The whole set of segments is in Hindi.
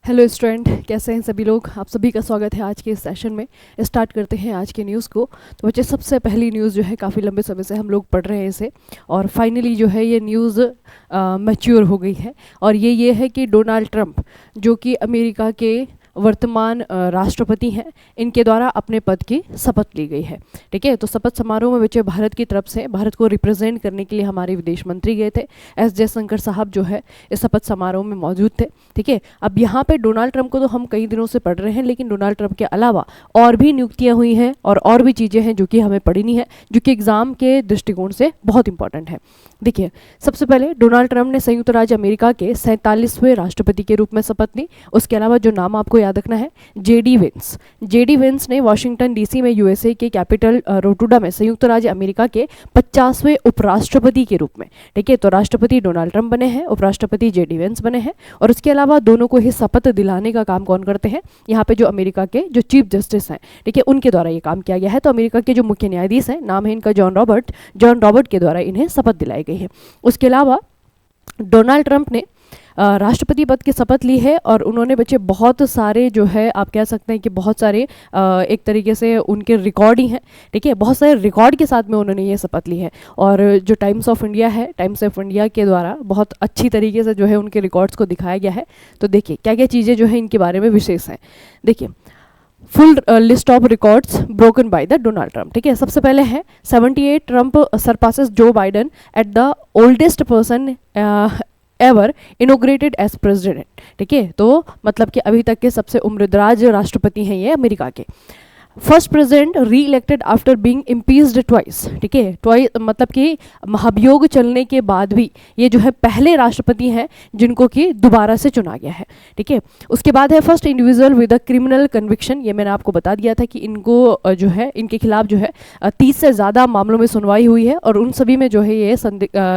हेलो स्टूडेंट, कैसे हैं सभी लोग। आप सभी का स्वागत है आज के इस सेशन में। स्टार्ट करते हैं आज के न्यूज़ को। तो बच्चे, सबसे पहली न्यूज़ जो है, काफ़ी लंबे समय से हम लोग पढ़ रहे हैं इसे, और फाइनली जो है ये न्यूज़ मैच्योर हो गई है। और ये है कि डोनाल्ड ट्रंप, जो कि अमेरिका के वर्तमान राष्ट्रपति हैं, इनके द्वारा अपने पद की शपथ ली गई है। ठीक है, तो शपथ समारोह में बच्चे भारत की तरफ से, भारत को रिप्रेजेंट करने के लिए हमारे विदेश मंत्री गए थे। एस जयशंकर साहब जो है इस शपथ समारोह में मौजूद थे। ठीक है, अब यहाँ पे डोनाल्ड ट्रंप को तो हम कई दिनों से पढ़ रहे हैं, लेकिन डोनाल्ड ट्रंप के अलावा और भी नियुक्तियाँ हुई हैं और भी चीज़ें हैं जो कि हमें पढ़नी है, जो कि एग्जाम के दृष्टिकोण से बहुत इंपॉर्टेंट है। देखिए, सबसे पहले डोनाल्ड ट्रंप ने संयुक्त राज्य अमेरिका के 47वें राष्ट्रपति के रूप में शपथ ली। उसके अलावा जो नाम आपको याद रखना है, जेडी वेंस। जेडी वेंस ने वाशिंगटन डीसी में यूएसए के कैपिटल रोटुडा में संयुक्त राज्य अमेरिका के 50वें उपराष्ट्रपति के रूप में, ठीक है, तो राष्ट्रपति डोनाल्ड ट्रंप बने हैं, उपराष्ट्रपति जेडी वेंस बने हैं। और उसके अलावा दोनों को ही शपथ दिलाने का काम कौन करते हैं, यहाँ पे जो अमेरिका के जो चीफ जस्टिस हैं, ठीक है, उनके द्वारा ये काम किया गया है। तो अमेरिका के जो मुख्य न्यायाधीश हैं, नाम है इनका जॉन रॉबर्ट के द्वारा इन्हें शपथ दिलाई गई है। उसके अलावा डोनाल्ड ट्रंप ने राष्ट्रपति पद की शपथ ली है, और उन्होंने बच्चे बहुत सारे जो है, आप कह सकते हैं कि बहुत सारे एक तरीके से उनके रिकॉर्ड ही हैं। ठीक है, बहुत सारे रिकॉर्ड के साथ में उन्होंने ये शपथ ली है। और जो टाइम्स ऑफ इंडिया है, टाइम्स ऑफ इंडिया के द्वारा बहुत अच्छी तरीके से जो है उनके रिकॉर्ड्स को दिखाया गया है। तो देखिए क्या क्या चीज़ें जो है इनके बारे में विशेष हैं। देखिए, full list of records broken by the Donald Trump. ठीक है, सबसे पहले है 78 Trump surpasses Joe Biden at the oldest person ever inaugurated as president. ठीक है, तो मतलब कि अभी तक के सबसे उम्रदराज राष्ट्रपति हैं ये अमेरिका के। फर्स्ट प्रेसिडेंट री elected after being impeached twice. ठीक है, ट्वाइस मतलब कि महाभियोग चलने के बाद भी ये जो है पहले राष्ट्रपति हैं जिनको कि दोबारा से चुना गया है। ठीक है, उसके बाद है first individual with a criminal conviction. ये मैंने आपको बता दिया था कि इनको जो है, इनके खिलाफ जो है 30 से ज़्यादा मामलों में सुनवाई हुई है, और उन सभी में जो है ये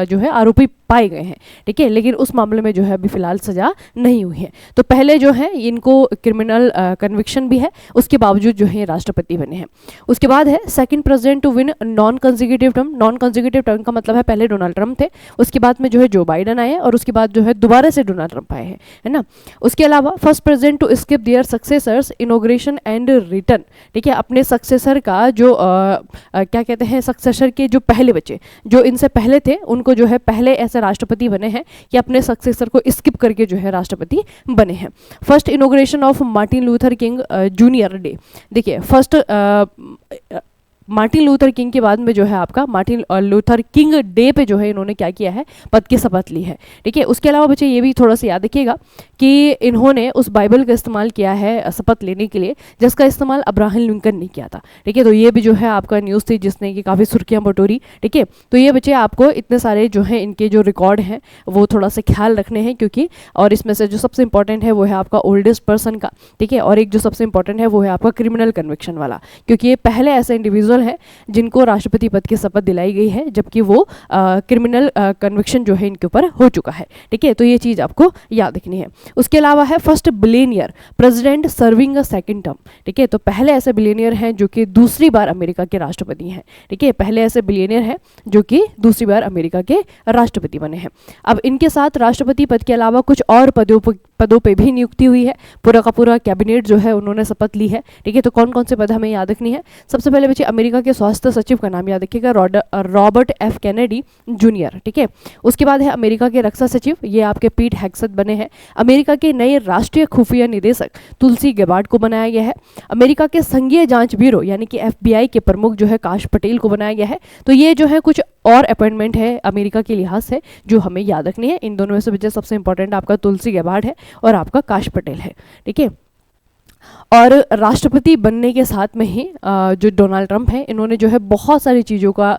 जो है आरोपी पाए गए हैं। ठीक है, लेकिन उस मामले में जो है अभी फिलहाल सजा नहीं हुई है। तो पहले जो है इनको क्रिमिनल कन्विक्शन भी है, उसके बावजूद जो है राष्ट्रपति बने हैं। उसके बाद है second president to win non consecutive term. Non consecutive term का मतलब है पहले डोनाल्ड ट्रंप थे, उसके बाद में जो है जो बाइडन आए, और उसके बाद जो है दोबारा से डोनाल्ड ट्रंप आए हैं, है ना। उसके अलावा first president to skip their successors inauguration and return. ठीक है, अपने सक्सेसर का जो क्या कहते हैं, सक्सेसर के जो पहले बच्चे जो इनसे पहले थे, उनको जो है पहले ऐसे राष्ट्रपति बने हैं कि अपने सक्सेसर को स्किप करके जो है राष्ट्रपति बने हैं। First inauguration of Martin Luther king junior day. देखिए, फर्स्ट मार्टिन लूथर किंग के बाद में जो है आपका मार्टिन लूथर किंग डे पे जो है इन्होंने क्या किया है, पद की शपथ ली है। ठीक है, उसके अलावा बच्चे ये भी थोड़ा सा याद रखिएगा कि इन्होंने उस बाइबल का इस्तेमाल किया है शपथ लेने के लिए, जिसका इस्तेमाल अब्राहम लिंकन ने किया था। ठीक है, तो ये भी जो है आपका न्यूज़ थी जिसने कि काफ़ी सुर्खियां बटोरी। ठीक है, तो ये बच्चे आपको इतने सारे जो है इनके जो रिकॉर्ड हैं वो थोड़ा सा ख्याल रखने हैं, क्योंकि और इसमें से जो सबसे इंपॉर्टेंट है वो है आपका ओल्डेस्ट पर्सन का। ठीक है, और एक जो सबसे इंपॉर्टेंट है वो है आपका क्रिमिनल कन्विक्शन वाला, क्योंकि ये पहले ऐसे इंडिविजुअल है जिनको राष्ट्रपति पद की शपथ दिलाई गई है, जबकि वो क्रिमिनल कन्विक्शन जो है इनके ऊपर हो चुका है। ठीक है, तो ये चीज़ आपको याद रखनी है। उसके अलावा है first billionaire president serving a second term. ठीक है, तो पहले ऐसे बिलियनियर हैं जो कि दूसरी बार अमेरिका के राष्ट्रपति हैं। ठीक है, पहले ऐसे बिलियनियर हैं जो कि दूसरी बार अमेरिका के राष्ट्रपति बने हैं। अब इनके साथ राष्ट्रपति पद के अलावा कुछ और पदों पे भी नियुक्ति हुई है। पूरा का पूरा कैबिनेट जो है उन्होंने शपथ ली है। ठीक है, तो कौन कौन से पद हमें याद रखनी है। सबसे पहले बच्चे अमेरिका के स्वास्थ्य सचिव का नाम याद रखिएगा, रॉबर्ट एफ कैनेडी जूनियर। ठीक है, उसके बाद है अमेरिका के रक्षा सचिव, ये आपके पीट हेग्सेथ बने हैं। अमेरिका के नए राष्ट्रीय खुफिया निदेशक तुलसी गेबार्ड को बनाया गया है। अमेरिका के संघीय जांच ब्यूरो यानी कि FBI के प्रमुख जो है काश पटेल को बनाया गया है। तो ये जो है कुछ और अपॉइंटमेंट है अमेरिका के लिहाज से जो हमें याद रखनी है। इन दोनों में से बच्चे सबसे इंपॉर्टेंट आपका तुलसी गेबार्ड है और आपका काश पटेल है। ठीक है, और राष्ट्रपति बनने के साथ में ही जो डोनाल्ड ट्रंप हैं, इन्होंने जो है बहुत सारी चीज़ों का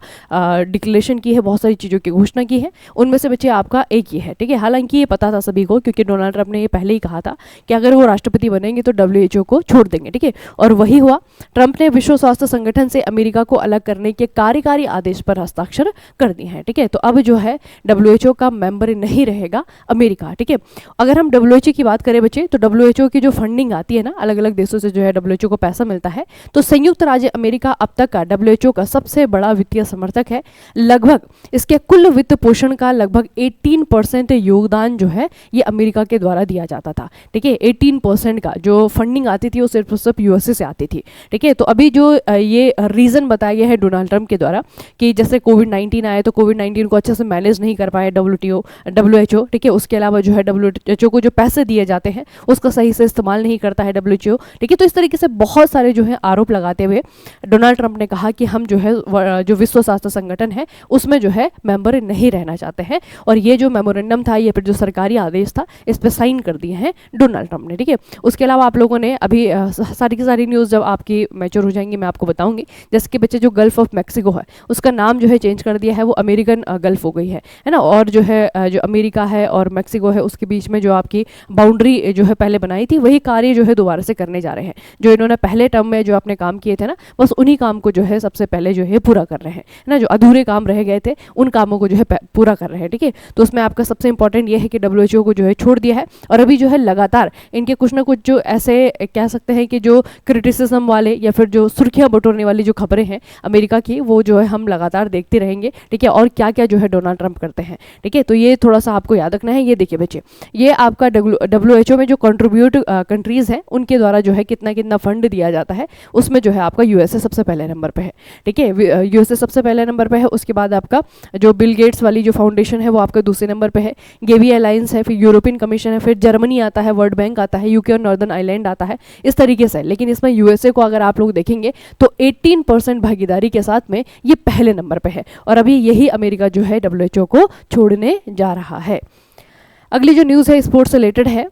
डिक्लेरेशन की है, बहुत सारी चीज़ों की घोषणा की है। उनमें से बच्चे आपका एक ही है। ठीक है, हालांकि ये पता था सभी को, क्योंकि डोनाल्ड ट्रंप ने ये पहले ही कहा था कि अगर वो राष्ट्रपति बनेंगे तो WHO को छोड़ देंगे। ठीक है, और वही हुआ। ट्रंप ने विश्व स्वास्थ्य संगठन से अमेरिका को अलग करने के कार्यकारी आदेश पर हस्ताक्षर कर दिए हैं। ठीक है, तो अब जो है WHO का मेंबर नहीं रहेगा अमेरिका। ठीक है, अगर हम WHO की बात करें बच्चे, तो WHO की जो फंडिंग आती है ना अलग अलग अलग देशों से जो है डब्ल्यूएचओ को पैसा मिलता है। तो संयुक्त राज्य अमेरिका अब तक का डब्ल्यूएचओ का सबसे बड़ा वित्तीय समर्थक है। लगभग इसके कुल वित्त पोषण का लगभग 18% योगदान जो है ये अमेरिका के द्वारा दिया जाता था। ठीक है, 18% का जो फंडिंग आती थी वो सिर्फ यूएसए से आती थी। ठीक है, तो अभी जो ये रीज़न बताया गया है डोनाल्ड ट्रंप के द्वारा कि जैसे कोविड-19 आया तो कोविड-19 को अच्छे से मैनेज नहीं कर पाए डब्ल्यूएचओ। ठीक है, उसके अलावा जो है डब्ल्यूएचओ को जो पैसे दिए जाते हैं उसका सही से इस्तेमाल नहीं करता है डब्ल्यूएचओ। ठीक है, तो इस तरीके से बहुत सारे जो है आरोप लगाते हुए डोनाल्ड ट्रंप ने कहा कि हम जो है जो विश्व स्वास्थ्य संगठन है उसमें जो है मेंबर नहीं रहना चाहते हैं, और ये जो मेमोरेंडम था, ये फिर जो सरकारी आदेश था, इस पर साइन कर दिए हैं डोनाल्ड ट्रंप ने। ठीक है, उसके अलावा आप लोगों ने अभी सारी की सारी न्यूज़ जब आपकी मैच्योर हो जाएंगी मैं आपको बताऊंगी। जैसे कि बच्चे जो गल्फ ऑफ मैक्सिको है उसका नाम जो है चेंज कर दिया है, वो अमेरिकन गल्फ हो गई है ना। और जो है जो अमेरिका है और मैक्सिको है उसके बीच में जो आपकी बाउंड्री जो है पहले बनाई थी वही कार्य जो है दोबारा से करने जा रहे हैं। जो इन्होंने पहले टर्म में जो अपने काम किए थे ना, बस उन्हीं काम को जो है सबसे पहले जो है पूरा कर रहे हैं ना। जो अधूरे काम रह गए थे उन कामों को जो है पूरा कर रहे हैं। ठीक है, तो उसमें आपका सबसे इंपॉर्टेंट ये है कि डब्ल्यूएचओ को जो है छोड़ दिया है, और अभी जो है लगातार इनके कुछ ना कुछ जो ऐसे कह सकते हैं कि जो क्रिटिसिज्म वाले या फिर जो सुर्खियां बटोरने वाली जो खबरें हैं अमेरिका की, वो जो है हम लगातार देखते रहेंगे। ठीक है, और क्या क्या जो है डोनाल्ड ट्रंप करते हैं। ठीक है, तो ये थोड़ा सा आपको याद रखना है। ये देखिए बच्चे, ये आपका डब्ल्यूएचओ में जो कंट्रीब्यूट कंट्रीज हैं उनके द्वारा जो है कितना कितना फंड दिया जाता है, उसमें जो है आपका यूएसए सबसे पहले नंबर पे है। ठीक है, यूएसए सबसे पहले नंबर पे है। उसके बाद आपका जो बिल गेट्स वाली जो फाउंडेशन है वो आपका दूसरे नंबर पे है। गेवी अलायंस है, फिर यूरोपियन कमीशन है, फिर जर्मनी आता है, वर्ल्ड बैंक आता है, यूके और नॉर्दर्न आइलैंड आता है, इस तरीके से। लेकिन इसमें यूएसए को अगर आप लोग देखेंगे तो 18% भागीदारी के साथ में ये पहले नंबर पे है, और अभी यही अमेरिका जो है डब्ल्यूएचओ को छोड़ने जा रहा है। अगली जो न्यूज़ है स्पोर्ट्स से रिलेटेड है।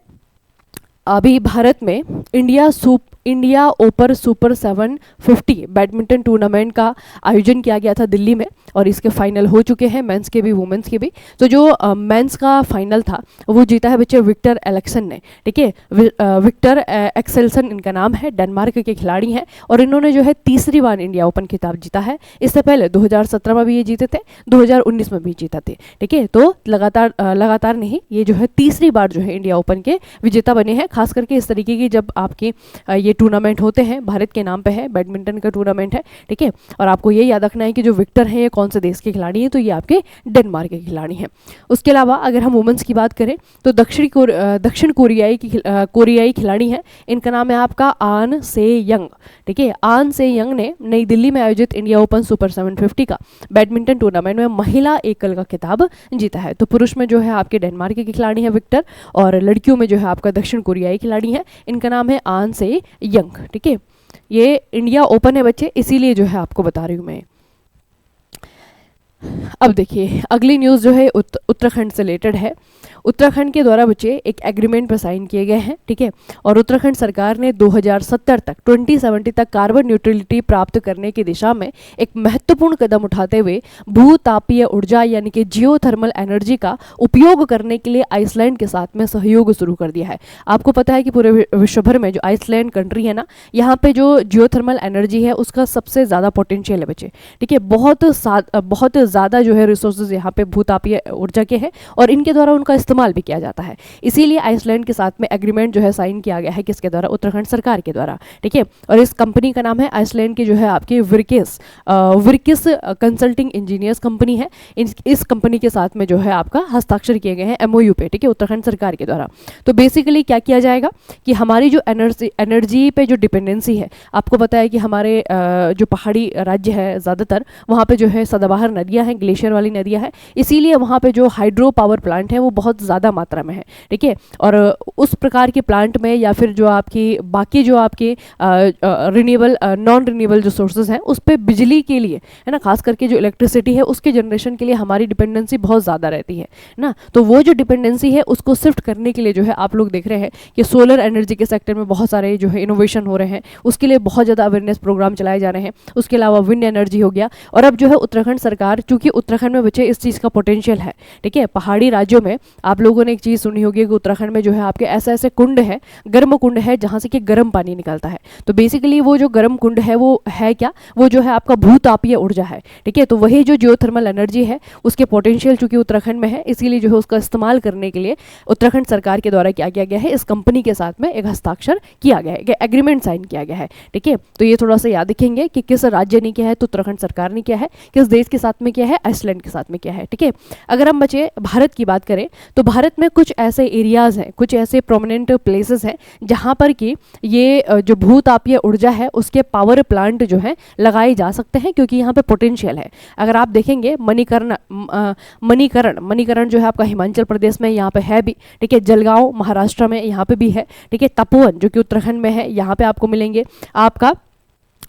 अभी भारत में India open super 750 badminton tournament का आयोजन किया गया था दिल्ली में, और इसके फाइनल हो चुके हैं, मेंस के भी वुमेंस के भी। तो जो मेंस का फाइनल था वो जीता है बच्चे विक्टर एलेक्सन ने। ठीक है, विक्टर एक्सेल्सन इनका नाम है, डेनमार्क के खिलाड़ी हैं, और इन्होंने जो है तीसरी बार इंडिया ओपन खिताब जीता है। इससे पहले 2017 में भी ये जीते थे, 2019 में भी जीता थे। ठीक है, तो लगातार नहीं, ये जो है तीसरी बार जो है इंडिया ओपन के विजेता बने हैं। खास करके इस तरीके की जब आपके ये टूर्नामेंट होते हैं, भारत के नाम पे है, बैडमिंटन का टूर्नामेंट है। ठीक है, और आपको ये याद रखना है कि जो विक्टर हैं ये कौन से देश के खिलाड़ी हैं, तो ये आपके डेनमार्क के खिलाड़ी हैं। उसके अलावा अगर हम वुमेंस की बात करें तो दक्षिण कोरियाई खिलाड़ी हैं, इनका नाम है आपका आन से यंग। ठीक है, आन से यंग ने नई दिल्ली में आयोजित इंडिया ओपन सुपर 750 का बैडमिंटन टूर्नामेंट में महिला एकल का खिताब जीता है। तो पुरुष में जो है आपके डेनमार्क के खिलाड़ी हैं विक्टर, और लड़कियों में जो है आपका दक्षिण कोरियाई खिलाड़ी है, इनका नाम है आन से यंग। ठीक है, ये इंडिया ओपन है बच्चे, इसीलिए जो है आपको बता रही हूँ मैं। अब देखिए अगली न्यूज़ जो है उत्तराखंड से रिलेटेड है। उत्तराखंड के द्वारा बच्चे एक एग्रीमेंट पर साइन किए गए हैं। ठीक है, और उत्तराखंड सरकार ने 2070 तक कार्बन न्यूट्रलिटी प्राप्त करने की दिशा में एक महत्वपूर्ण कदम उठाते हुए भूतापीय ऊर्जा यानी कि जियोथर्मल एनर्जी का उपयोग करने के लिए आइसलैंड के साथ में सहयोग शुरू कर दिया है। आपको पता है कि पूरे विश्व भर में जो आइसलैंड कंट्री है ना, यहाँ पे जो जियोथर्मल एनर्जी है उसका सबसे ज़्यादा पोटेंशियल है बच्चे। ठीक है, बहुत ज़्यादा जो है रिसोर्सेज यहाँ पे भूतापीय ऊर्जा के हैं, और इनके द्वारा उनका इस्तेमाल भी किया जाता है। इसीलिए आइसलैंड के साथ में एग्रीमेंट जो है साइन किया गया है, किसके द्वारा? उत्तराखंड सरकार के द्वारा। ठीक है, और इस कंपनी का नाम है आइसलैंड की जो है आपकी विरकिस कंसल्टिंग इंजीनियर्स कंपनी है। इस कंपनी के साथ में जो है आपका हस्ताक्षर किए गए हैं एमओयू पे। ठीक है, उत्तराखंड सरकार के द्वारा। तो बेसिकली क्या किया जाएगा कि हमारी जो एनर्जी पे जो डिपेंडेंसी है, आपको पता है कि हमारे जो पहाड़ी राज्य है ज़्यादातर, वहाँ पे जो है सदाबहार नदियाँ हैं, ग्लेशियर वाली नदियाँ हैं, इसीलिए वहाँ पे जो हाइड्रो पावर प्लांट है वो बहुत ज़्यादा मात्रा में है। ठीक है, और उस प्रकार के प्लांट में या फिर जो आपकी बाकी जो आपके रिन्यूएबल नॉन रिन्यूएबल जो सोर्सेज हैं उस पर बिजली के लिए है ना, खास करके जो इलेक्ट्रिसिटी है उसके जनरेशन के लिए हमारी डिपेंडेंसी बहुत ज़्यादा रहती है ना। तो वो जो डिपेंडेंसी है उसको शिफ्ट करने के लिए जो है आप लोग देख रहे हैं कि सोलर एनर्जी के सेक्टर में बहुत सारे जो है इनोवेशन हो रहे हैं, उसके लिए बहुत ज़्यादा अवेयरनेस प्रोग्राम चलाए जा रहे हैं। उसके अलावा विंड एनर्जी हो गया, और अब जो है उत्तराखंड सरकार, चूंकि उत्तराखंड में बच्चे इस चीज़ का पोटेंशियल है। ठीक है, पहाड़ी राज्यों में आप आप लोगों ने एक चीज़ सुनी होगी कि उत्तराखंड में जो है आपके ऐसे ऐसे कुंड है, गर्म कुंड है, जहाँ से कि गर्म पानी निकलता है। तो बेसिकली वो जो गर्म कुंड है वो है क्या, वो जो है आपका भूतापीय ऊर्जा है, ठीक है। तो वही जो जियोथर्मल एनर्जी है उसके पोटेंशियल चूंकि उत्तराखंड में है, इसीलिए जो है उसका इस्तेमाल करने के लिए उत्तराखंड सरकार के द्वारा क्या किया गया है, इस कंपनी के साथ में एक हस्ताक्षर किया गया है, एग्रीमेंट साइन किया गया है, ठीक है। तो ये थोड़ा सा याद रखेंगे कि किस राज्य ने किया है, तो उत्तराखंड सरकार ने किया है, किस देश के साथ में किया है, आइसलैंड के साथ में किया है, ठीक है। अगर हम बचे भारत की बात करें तो भारत में कुछ ऐसे एरियाज हैं, कुछ ऐसे प्रोमिनेंट प्लेसेस हैं जहां पर कि ये जो भूतापीय ऊर्जा है उसके पावर प्लांट जो है लगाए जा सकते हैं, क्योंकि यहाँ पे पोटेंशियल है। अगर आप देखेंगे मणिकरण जो है आपका हिमाचल प्रदेश में यहाँ पे है भी, ठीक है। जलगांव महाराष्ट्र में यहाँ पे भी है, ठीक है। तपोवन जो कि उत्तराखंड में है, यहाँ पे आपको मिलेंगे। आपका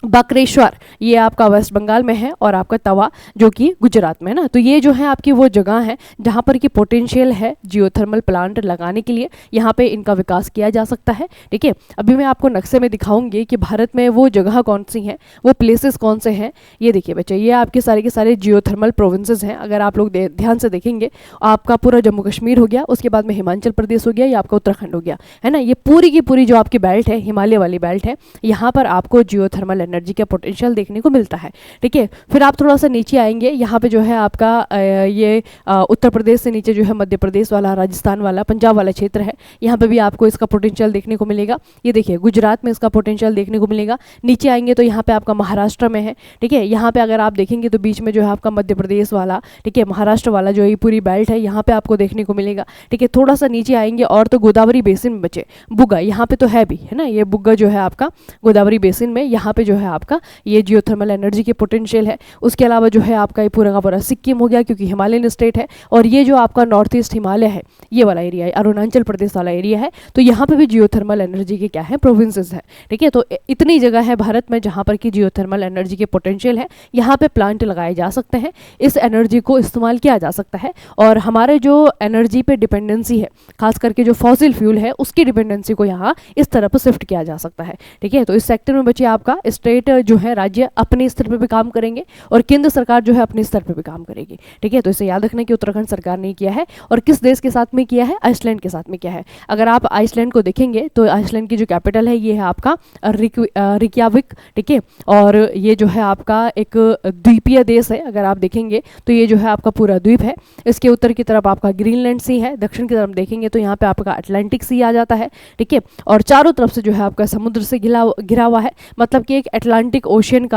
बाक्रेश्वर ये आपका वेस्ट बंगाल में है, और आपका तवा जो कि गुजरात में है ना। तो ये जो है आपकी वो जगह है जहाँ पर कि पोटेंशियल है जियोथर्मल प्लांट लगाने के लिए, यहाँ पे इनका विकास किया जा सकता है, ठीक है। अभी मैं आपको नक्शे में दिखाऊंगी कि भारत में वो जगह कौन सी हैं, वो प्लेसेस कौन से हैं। ये देखिए बच्चे, ये आपके सारे के सारे जियोथर्मल प्रोविंसेस हैं। अगर आप लोग ध्यान से देखेंगे, आपका पूरा जम्मू कश्मीर हो गया, उसके बाद में हिमाचल प्रदेश हो गया, या आपका उत्तराखंड हो गया, है ना। ये पूरी की पूरी जो आपकी बेल्ट है, हिमालय वाली बेल्ट है, यहाँ पर आपको जियोथर्मल एनर्जी का पोटेंशियल देखने को मिलता है, ठीक है। फिर आप थोड़ा सा नीचे आएंगे, यहाँ पे जो है आपका ये उत्तर प्रदेश से नीचे जो है मध्य प्रदेश वाला, राजस्थान वाला, पंजाब वाला क्षेत्र है, यहाँ पे भी आपको इसका पोटेंशियल देखने को मिलेगा। ये देखिए गुजरात में इसका पोटेंशियल देखने को मिलेगा। नीचे आएंगे तो यहाँ पे आपका महाराष्ट्र में है, ठीक है। यहाँ पे अगर आप देखेंगे तो बीच में जो है आपका मध्य प्रदेश वाला, ठीक है, महाराष्ट्र वाला जो ये पूरी बेल्ट है, यहाँ पे आपको देखने को मिलेगा, ठीक है। थोड़ा सा नीचे आएंगे और तो गोदावरी बेसिन में बचे, बुग्गा यहाँ पे तो है भी, है ना। ये बुग्गा जो है आपका गोदावरी बेसिन में, यहाँ पे जो है आपका ये जियोथर्मल एनर्जी के पोटेंशियल है। उसके अलावा जो है आपका ये पूरा का पूरा सिक्किम हो गया, क्योंकि हिमालयन स्टेट है, और ये जो आपका नॉर्थ ईस्ट हिमालय है, ये वाला एरिया है, अरुणाचल प्रदेश वाला एरिया है। तो यहाँ पे भी जियोथर्मल एनर्जी के क्या है, प्रोविंसेस है, ठीक है। तो इतनी जगह है भारत में जहाँ पर कि जियोथर्मल एनर्जी के पोटेंशियल है, यहाँ पे प्लांट लगाए जा सकते हैं, इस एनर्जी को इस्तेमाल किया जा सकता है। और हमारे जो एनर्जी पे डिपेंडेंसी है, खास करके जो फॉसिल फ्यूल है, उसकी डिपेंडेंसी को यहाँ इस तरफ शिफ्ट किया जा सकता है, ठीक है। तो इस सेक्टर में बच्चे आपका स्टेट जो है, राज्य अपने स्तर पे भी काम करेंगे, और केंद्र सरकार जो है अपने स्तर पे भी काम करेगी, ठीक है। तो इसे याद रखना कि उत्तराखंड सरकार ने किया है, और किस देश के साथ में किया है, आइसलैंड के साथ में किया है। अगर आप आइसलैंड को देखेंगे तो आइसलैंड की जो कैपिटल है ये है आपका रिक्याविक, ठीक है। और ये जो है आपका एक द्वीपीय देश है। अगर आप देखेंगे तो ये जो है आपका पूरा द्वीप है। इसके उत्तर की तरफ आपका ग्रीनलैंड सी है, दक्षिण की तरफ देखेंगे तो यहाँ पे आपका अटलांटिक सी आ जाता है, ठीक है। और चारों तरफ से जो है आपका समुद्र से घिरा हुआ है, मतलब कि एक अटलांटिक ओशियन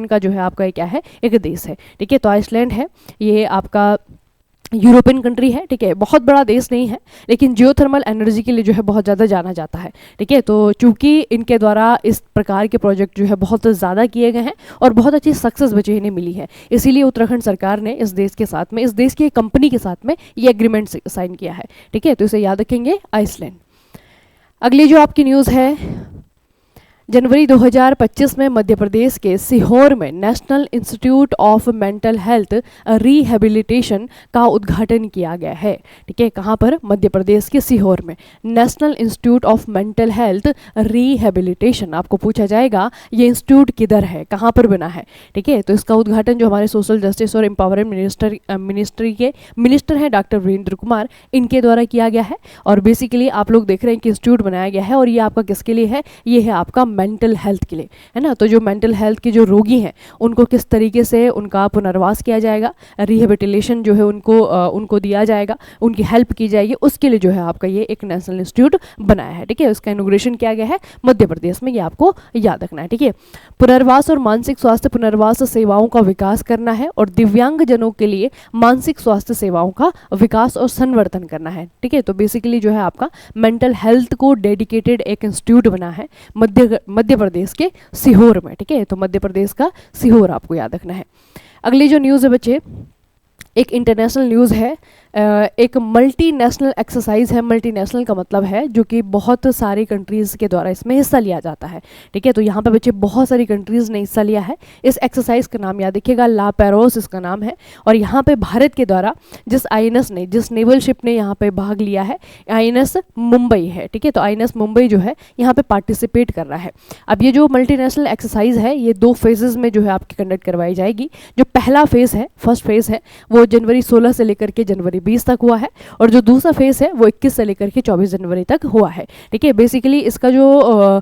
का जो है आपका क्या है, एक देश है, ठीक है। तो आइसलैंड है, ये आपका यूरोपियन कंट्री है, ठीक है। बहुत बड़ा देश नहीं है, लेकिन जियोथर्मल एनर्जी के लिए जो है बहुत ज़्यादा जाना जाता है, ठीक है। तो चूंकि इनके द्वारा इस प्रकार के प्रोजेक्ट जो है बहुत ज़्यादा किए गए हैं और बहुत अच्छी सक्सेस बच्चे इन्हें मिली है, इसीलिए उत्तराखंड सरकार ने इस देश के साथ में, इस देश की कंपनी के साथ में ये एग्रीमेंट साइन किया है, ठीक है। तो इसे याद रखेंगे, आइसलैंड। अगली जो आपकी न्यूज़ है, जनवरी 2025 में मध्य प्रदेश के सीहोर में national institute of mental health rehabilitation का उद्घाटन किया गया है, ठीक है। कहाँ पर, मध्य प्रदेश के सीहोर में national institute of mental health rehabilitation. आपको पूछा जाएगा ये इंस्टीट्यूट किधर है, कहाँ पर बना है, ठीक है। तो इसका उद्घाटन जो हमारे सोशल जस्टिस और एम्पावरमेंट मिनिस्ट्री के मिनिस्टर हैं डॉक्टर वीरेंद्र कुमार, इनके द्वारा किया गया है। और बेसिकली आप लोग देख रहे हैं कि इंस्टीट्यूट बनाया गया है, और ये आपका किसके लिए है, ये है आपका मेंटल हेल्थ के लिए, है ना। तो जो मेंटल हेल्थ के जो रोगी हैं उनको किस तरीके से उनका पुनर्वास किया जाएगा, रिहेबिलिटेशन जो है उनको दिया जाएगा, उनकी हेल्प की जाएगी, उसके लिए जो है आपका ये एक नेशनल इंस्टीट्यूट बनाया है, ठीक है। उसका इनॉग्रेशन किया गया है मध्य प्रदेश में, ये आपको याद रखना है, ठीक है। पुनर्वास और मानसिक स्वास्थ्य पुनर्वास सेवाओं का विकास करना है, और दिव्यांग जनों के लिए मानसिक स्वास्थ्य सेवाओं का विकास और संवर्धन करना है, ठीक है। तो बेसिकली जो है आपका मेंटल हेल्थ को डेडिकेटेड एक इंस्टीट्यूट बना है मध्य प्रदेश के सीहोर में, ठीक है। तो मध्य प्रदेश का सीहोर आपको याद रखना है। अगली जो न्यूज़ है बच्चे, एक इंटरनेशनल न्यूज़ है, एक मल्टीनेशनल एक्सरसाइज है। मल्टीनेशनल का मतलब है जो कि बहुत सारी कंट्रीज़ के द्वारा इसमें हिस्सा लिया जाता है, ठीक है। तो यहाँ पे बच्चे बहुत सारी कंट्रीज़ ने हिस्सा लिया है। इस एक्सरसाइज का नाम याद रखिएगा, ला पेरोस इसका नाम है। और यहाँ पे भारत के द्वारा जिस नेवल शिप ने यहाँ पे भाग लिया है, INS मुंबई है, ठीक है। तो INS मुंबई जो है यहाँ पे पार्टिसिपेट कर रहा है। अब ये जो मल्टीनेशनल एक्सरसाइज है, ये 2 फेजेज़ में जो है आपकी कंडक्ट करवाई जाएगी। जो पहला फेज़ है, फर्स्ट फेज़ है, वो जनवरी 16 से लेकर के जनवरी 20 तक हुआ है, और जो दूसरा फेज़ है वो 21 से लेकर के 24 जनवरी तक हुआ है। ठीक है, बेसिकली इसका जो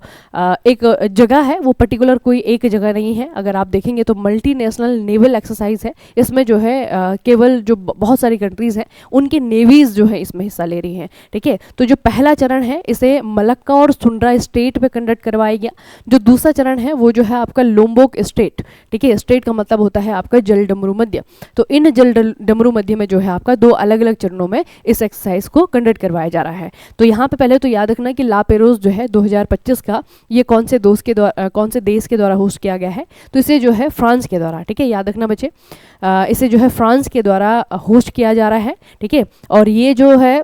एक जगह है वो पर्टिकुलर कोई एक जगह नहीं है। अगर आप देखेंगे तो मल्टी नेशनल नेवल एक्सरसाइज है। इसमें जो है केवल जो बहुत सारी कंट्रीज़ हैं उनकी नेवीज़ जो है इसमें हिस्सा ले रही हैं। ठीक है, तो जो पहला चरण है इसे मलक्का और सुंड्रा स्टेट पे कंडक्ट करवाया गया। जो दूसरा चरण है वो जो है आपका लोम्बोक स्टेट। ठीक है, स्टेट का मतलब होता है आपका जल डमरू मध्य। तो इन जल डमरू मध्य में जो है आपका 2 अलग अलग चरणों में इस एक्सरसाइज को कंडक्ट करवाया जा रहा है। तो यहाँ पे पहले तो याद रखना कि ला पेरोस जो है 2025 का ये कौन से देश के द्वारा होस्ट किया गया है, तो इसे जो है फ्रांस के द्वारा, ठीक है याद रखना बच्चे, इसे जो है फ्रांस के द्वारा होस्ट किया जा रहा है। ठीक है, और ये जो है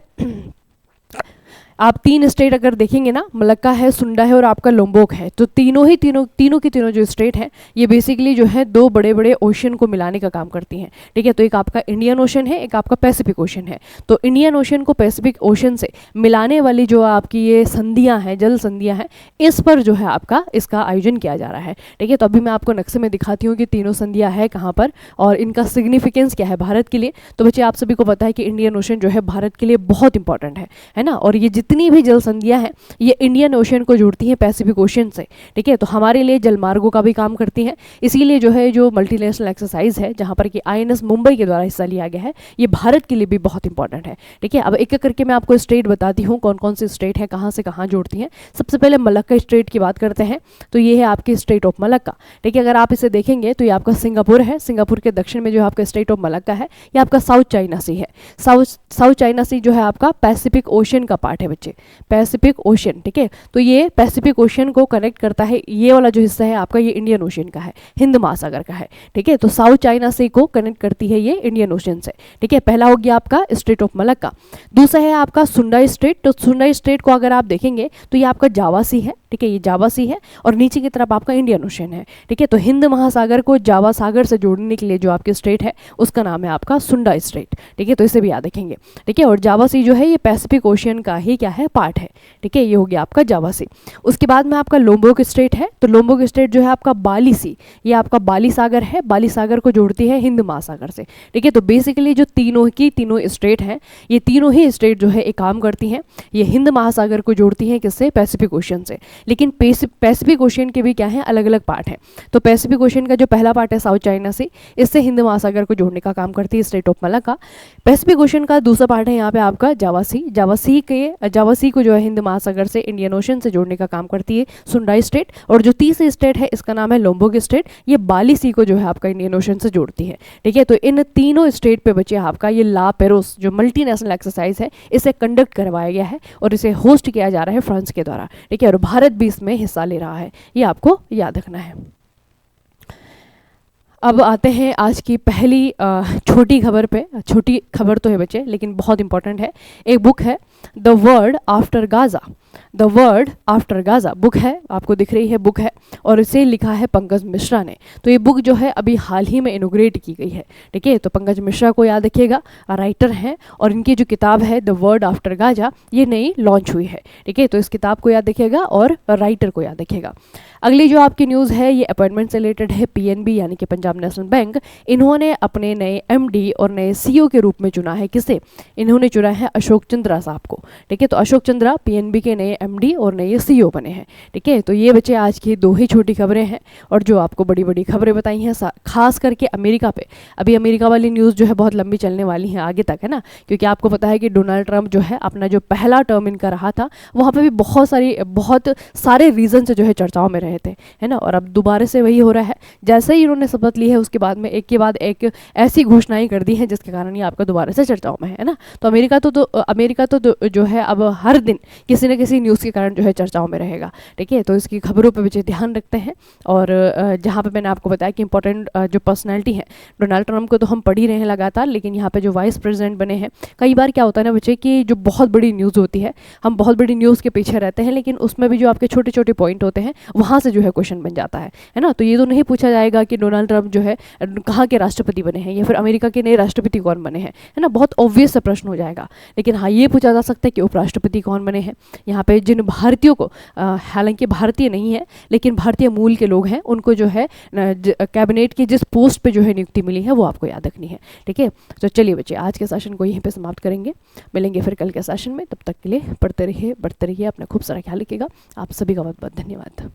आप 3 स्टेट अगर देखेंगे ना, मलक्का है, सुंडा है और आपका लोम्बोक है, तो तीनों की तीनों जो स्टेट हैं ये बेसिकली जो है 2 बड़े बड़े ओशन को मिलाने का काम करती हैं। ठीक है, तो एक आपका इंडियन ओशन है, एक आपका पैसिफिक ओशन है। तो इंडियन ओशन को पैसिफिक ओशन से मिलाने वाली जो आपकी ये संधियाँ हैं, जल संधियाँ हैं, इस पर जो है आपका इसका आयोजन किया जा रहा है। ठीक है, तो अभी मैं आपको नक्शे में दिखाती हूँ कि तीनों संधियाँ है कहाँ पर और इनका सिग्निफिकेंस क्या है भारत के लिए। तो बच्चे आप सभी को पता है कि इंडियन ओशन जो है भारत के लिए बहुत इंपॉर्टेंट है ना, और ये जितनी भी जल संधियां हैं ये इंडियन ओशन को जोड़ती हैं पैसिफिक ओशन से। ठीक है, तो हमारे लिए जल मार्गों का भी काम करती हैं। इसीलिए जो है जो मल्टीनेशनल एक्सरसाइज है जहां पर कि आईएनएस मुंबई के द्वारा हिस्सा लिया गया है, ये भारत के लिए भी बहुत इंपॉर्टेंट है। ठीक है, अब एक एक करके मैं आपको स्टेट बताती हूँ कौन कौन सी स्टेट है, कहाँ से कहाँ जोड़ती हैं। सबसे पहले मलक्का स्टेट की बात करते हैं, तो ये है आपकी स्टेट ऑफ मलक्का। ठीक है, अगर आप इसे देखेंगे तो ये आपका सिंगापुर है। सिंगापुर के दक्षिण में जो आपका स्टेट ऑफ मलक्का है ये आपका साउथ चाइना सी है। साउथ चाइना सी जो है आपका पैसिफिक ओशन का पार्ट है बच्चे, पैसिफिक ओशन। ठीक है, तो ये पैसिफिक ओशन को कनेक्ट करता है। ये वाला जो हिस्सा है आपका ये इंडियन ओशन का है, हिंद महासागर का है। ठीक है, तो साउथ चाइना सी को कनेक्ट करती है ये इंडियन ओशन से। ठीक है, पहला हो गया आपका स्टेट ऑफ मलक्का। दूसरा है आपका सुंडा स्टेट। तो सुंडा स्टेट को अगर आप देखेंगे तो ये आपका जावा सी है। ठीक है, ये जावा सी है और नीचे की तरफ आपका इंडियन ओशन है। ठीक है, तो हिंद महासागर को जावा सागर से जोड़ने के लिए जो आपकी स्टेट है उसका नाम है आपका सुंडा स्टेट। ठीक है, तो इसे भी याद रखेंगे। ठीक है, और जावा सी जो है ये पैसिफिक ओशन का ही क्या है, पार्ट है। ठीक है, ये हो गया आपका जावा सी। उसके बाद में आपका लोम्बोक स्टेट है। तो लोम्बोक स्टेट जो है आपका बाली सी, ये आपका बाली सागर है, बाली सागर को जोड़ती है हिंद महासागर से। ठीक है, तो बेसिकली जो तीनों स्टेट हैं ये तीनों ही स्टेट जो है एक काम करती हैं, ये हिंद महासागर को जोड़ती हैं किससे, पैसिफिक ओशन से। लेकिन पैसिफिक ओशन के भी क्या है, अलग अलग पार्ट हैं। तो पैसिफिक ओशन का जो पहला पार्ट है साउथ चाइना सी, इससे हिंद महासागर को जोड़ने का काम करती है state of Malacca. Pacific ocean का दूसरा पार्ट है यहाँ पे आपका जावा सी। जावा सी को जो है हिंद महासागर से इंडियन ओशन से जोड़ने का काम करती है सुंडा स्टेट। और जो तीसरी स्टेट है इसका नाम है लोम्बोक स्टेट, ये बाली सी को जो है आपका इंडियन ओशन से जोड़ती है। ठीक है, तो इन तीनों स्टेट पे बचे आपका ये ला पेरोस जो मल्टीनेशनल एक्सरसाइज है इसे कंडक्ट करवाया गया है और इसे होस्ट किया जा रहा है फ्रांस के द्वारा। ठीक है, और भारत भी इसमें हिस्सा ले रहा है, ये आपको याद रखना है। अब आते हैं आज की पहली छोटी खबर पे। छोटी खबर तो है बच्चे लेकिन बहुत इंपॉर्टेंट है। एक बुक है the world after Gaza. The world after Gaza book है, आपको दिख रही है बुक है, और इसे लिखा है पंकज मिश्रा ने। तो ये बुक जो है अभी हाल ही में इनोग्रेट की गई है। ठीक है, तो पंकज मिश्रा को याद रखिएगा, राइटर हैं, और इनकी जो किताब है द वर्ल्ड आफ्टर गाजा ये नई लॉन्च हुई है। ठीक है, तो इस किताब को याद रखिएगा और राइटर को याद रखिएगा। अगली जो आपकी न्यूज़ है ये अपॉइंटमेंट से रिलेटेड है। पीएनबी यानी कि पंजाब नेशनल बैंक, इन्होंने अपने नए एमडी और नए सीईओ के रूप में चुना है किसे, इन्होंने चुना है अशोक चंद्रा साहब को। ठीक है, तो अशोक चंद्रा पीएनबी के नए एमडी और नए सीईओ बने हैं। ठीक है, तो ये बच्चे आज की 2 ही छोटी खबरें हैं और जो आपको बड़ी बड़ी खबरें बताई हैं खास करके अमेरिका पे। अभी अमेरिका वाली न्यूज़ जो है बहुत लंबी चलने वाली है आगे तक, है ना, क्योंकि आपको पता है कि डोनाल्ड ट्रंप जो है अपना जो पहला टर्म इनका रहा था वहाँ पे भी बहुत सारे रीजन से जो है चर्चाओं में रहे थे, है ना, और अब दोबारा से वही हो रहा है। जैसे ही इन्होंने शपथ ली है उसके बाद में एक के बाद एक ऐसी घोषणाएं कर दी हैं जिसके कारण ये आपका दोबारा से चर्चाओं में है ना। तो अमेरिका तो जो है अब हर दिन किसी न किसी न्यूज़ के कारण जो है चर्चाओं में रहेगा। ठीक है, तो इसकी खबरों पर बच्चे ध्यान रखते हैं। और जहाँ पे मैंने आपको बताया कि इंपॉर्टेंट जो पर्सनैलिटी है डोनाल्ड ट्रंप को तो हम पढ़ ही रहे हैं लगातार, लेकिन यहाँ पे जो वाइस प्रेसिडेंट बने हैं, कई बार क्या होता है ना बच्चे कि जो बहुत बड़ी न्यूज़ होती है हम बहुत बड़ी न्यूज़ के पीछे रहते हैं, लेकिन उसमें भी जो आपके छोटे छोटे पॉइंट होते हैं वहाँ से जो है क्वेश्चन बन जाता है ना। तो ये तो नहीं पूछा जाएगा कि डोनाल्ड ट्रंप जो है कहाँ के राष्ट्रपति बने हैं या फिर अमेरिका के नए राष्ट्रपति कौन बने हैं, है ना, बहुत ऑब्वियस सा प्रश्न हो जाएगा। लेकिन हाँ ये पूछा जा सकता है कि उपराष्ट्रपति कौन बने हैं, यहाँ पे जिन भारतीयों को, हालांकि भारतीय नहीं है लेकिन भारतीय मूल के लोग हैं, उनको जो है कैबिनेट की जिस पोस्ट पे जो है नियुक्ति मिली है वो आपको याद रखनी है। ठीक है, तो चलिए बच्चे आज के सेशन को यहीं पे समाप्त करेंगे, मिलेंगे फिर कल के सेशन में। तब तक के लिए पढ़ते रहिए, बढ़ते रहिए, अपना खूब सारा ख्याल रखिएगा। आप सभी का बहुत बहुत धन्यवाद।